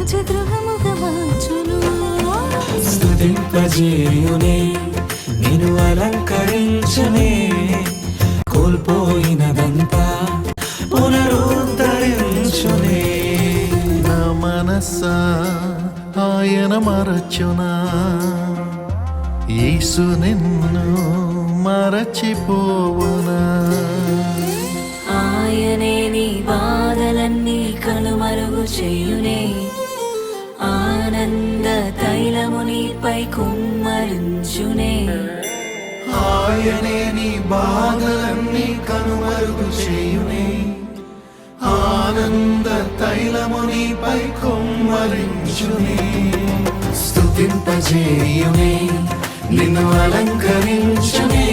రాజగృహముగా మార్చును. స్తుతింపజేయునే నిన్ను అలంకరించునే, కోల్పోయినదంతా పునరుద్ధరించునే. నా మనస్సా ఆయన మరచునా, యేసు నిన్ను మరచిపోవునా. ఆయనే నీ బాధలన్నీ కనుమరుగు చేయునే, ఆనంద తైలము నీపై కుమ్మరించునే. ఆయనే నీ బాధలన్నీ కనుమరుగు చేయునే, ఆనంద తైలము నీపై కుమ్మరించునే. స్తుతింపజేయునే నిన్ను అలంకరించునే,